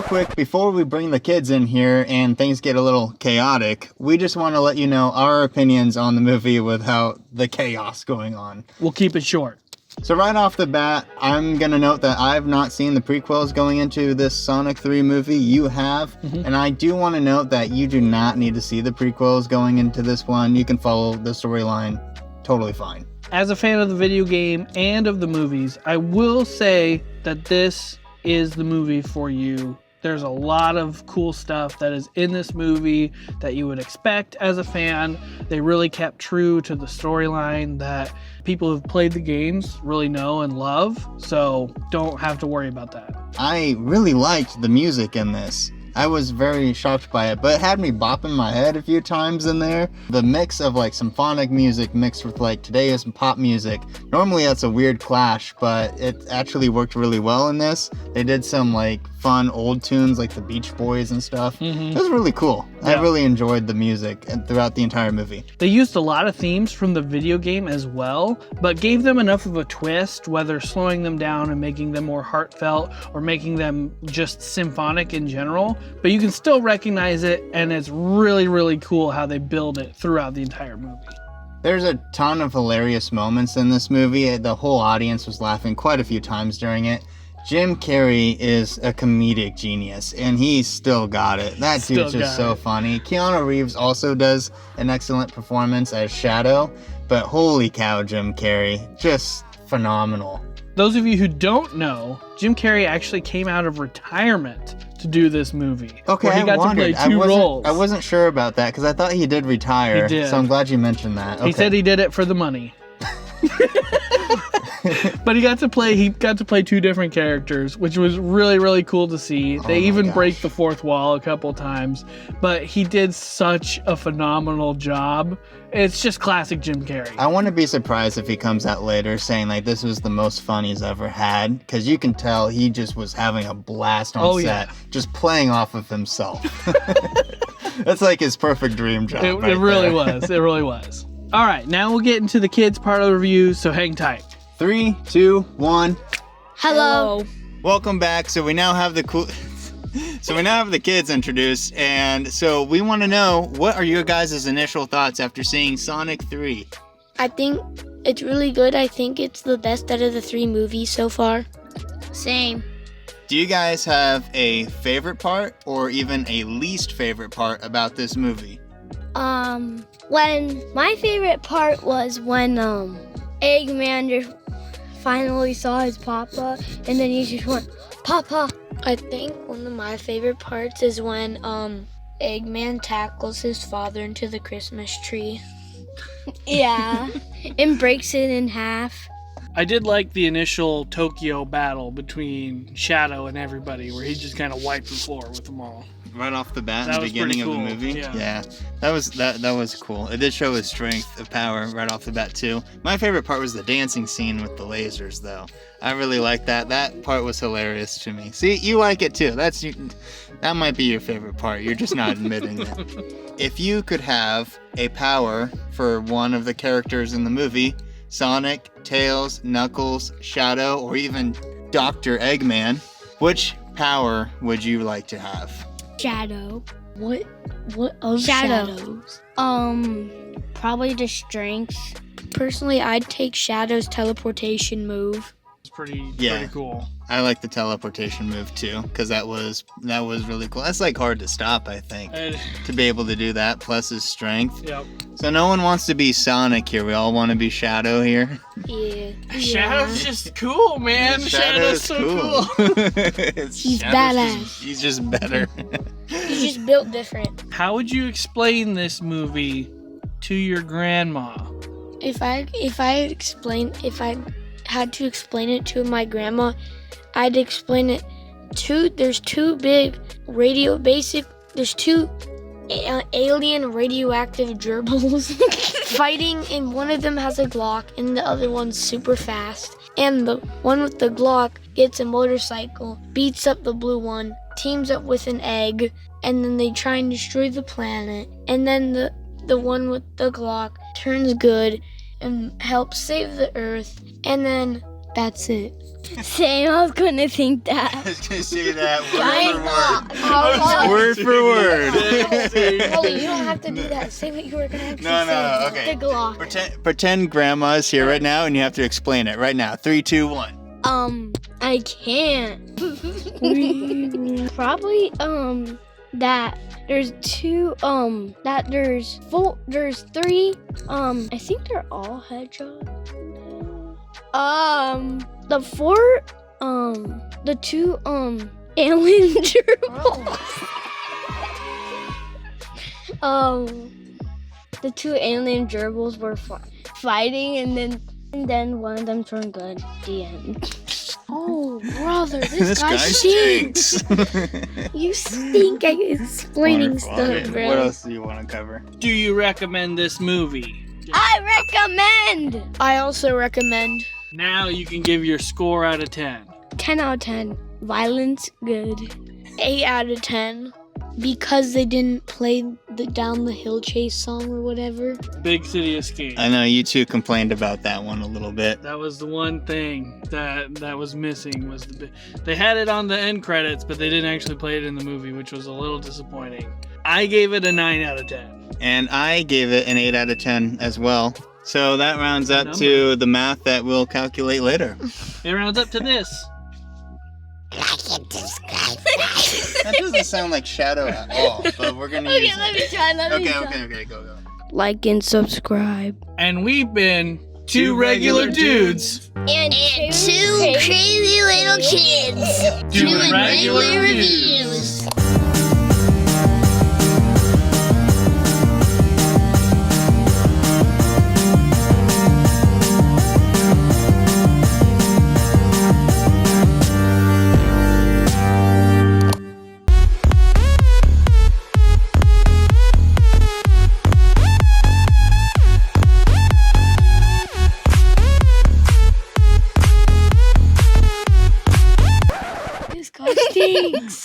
quick, before we bring the kids in here and things get a little chaotic, we just want to let you know our opinions on the movie without the chaos going on. We'll keep it short. So right off the bat, I'm going to note that I've not seen the prequels going into this Sonic 3 movie. You have. And I do want to note that you do not need to see the prequels going into this one. You can follow the storyline totally fine. As a fan of the video game and of the movies, I will say that this is the movie for you. There's a lot of cool stuff that is in this movie that you would expect as a fan. They really kept true to the storyline that people who've played the games really know and love, so don't have to worry about that. I really liked the music in this. I was very shocked by it, but it had me bopping my head a few times in there. The mix of like symphonic music mixed with like today's pop music. Normally that's a weird clash, but it actually worked really well in this. They did some like fun old tunes like the Beach Boys and stuff. It was really cool. I really enjoyed the music throughout the entire movie. They used a lot of themes from the video game as well, but gave them enough of a twist, whether slowing them down and making them more heartfelt or making them just symphonic in general. But you can still recognize it, and it's really, really cool how they build it throughout the entire movie. There's a ton of hilarious moments in this movie. The whole audience was laughing quite a few times during it. Jim Carrey is a comedic genius, and he's still got it. That dude's just so funny. Keanu Reeves also does an excellent performance as Shadow, but holy cow, Jim Carrey, just phenomenal. Those of you who don't know, Jim Carrey actually came out of retirement to do this movie. Okay, where he got to play two roles. I wasn't sure about that because I thought he did retire. He did. So I'm glad you mentioned that. Okay. He said he did it for the money. But he got to play two different characters, which was really, really cool to see. They even break the fourth wall a couple times, but he did such a phenomenal job. It's just classic Jim Carrey. I wouldn't be surprised if he comes out later saying like this was the most fun he's ever had, because you can tell he just was having a blast on set, just playing off of himself. That's like his perfect dream job. It really was. It really was. All right, now we'll get into the kids part of the review, so hang tight. 3, 2, 1. Hello. Welcome back. So we now have the kids introduced, and so we want to know, what are your guys' initial thoughts after seeing Sonic 3? I think it's really good. I think it's the best out of the 3 movies so far. Same. Do you guys have a favorite part or even a least favorite part about this movie? When my favorite part was when Eggman just finally saw his papa, and then he just went, Papa. I think one of my favorite parts is when Eggman tackles his father into the Christmas tree. Yeah, and breaks it in half. I did like the initial Tokyo battle between Shadow and everybody, where he just kind of wiped the floor with them all. Right off the bat, That in the was beginning of pretty the cool. movie. Yeah. That was cool. It did show his strength of power right off the bat too. My favorite part was the dancing scene with the lasers, though. I really liked that. That part was hilarious to me. See, you like it too. That might be your favorite part. You're just not admitting it. If you could have a power for one of the characters in the movie, Sonic, Tails, Knuckles, Shadow, or even Dr. Eggman, which power would you like to have? Shadow. What of Shadows? Probably the strength. Personally, I'd take Shadow's teleportation move. It's pretty cool. I like the teleportation move too, because that was really cool. That's like hard to stop, I think, to be able to do that, plus his strength. Yep. So no one wants to be Sonic here. We all want to be Shadow here. Yeah. Shadow's just cool, man. Shadow's so cool. He's badass. He's just better. He's just built different. How would you explain this movie to your grandma? If I had to explain it to my grandma, I'd explain it to, there's two alien radioactive gerbils fighting, and one of them has a Glock and the other one's super fast. And the one with the Glock gets a motorcycle, beats up the blue one, teams up with an egg, and then they try and destroy the planet. And then the one with the Glock turns good and helps save the Earth. And then That's it. Same, I was gonna think I that. was gonna say that Word word for word. Holly, you don't have to do that. Say what you were gonna actually say. No, okay. The Glock. Pretend grandma's here right now and you have to explain it right now. 3, 2, 1. I can't. Probably, that there's three, I think they're all hedgehogs. The two, alien gerbils. The two alien gerbils were fighting, and then one of them turned good. The end. Oh, brother, This guy stinks. You stink at explaining Wonderful. stuff, Okay, bro. what else do you want to cover? Do you recommend this movie? I recommend. I also recommend. Now you can give your score out of 10. 10 out of 10. Violence, good. 8 out of 10 because they didn't play the Down the Hill Chase song or whatever. Big City Escape. I know you two complained about that one a little bit. That was the one thing that was missing. They had it on the end credits, but they didn't actually play it in the movie, which was a little disappointing. I gave it a 9 out of 10. And I gave it an 8 out of 10 as well. So that rounds up to the math that we'll calculate later. It rounds up to this. That doesn't sound like Shadow at all, but we're gonna use it. Let me try. Okay, go. Like and subscribe. And we've been two regular dudes And two crazy little kids doing regular reviews. This guy stinks.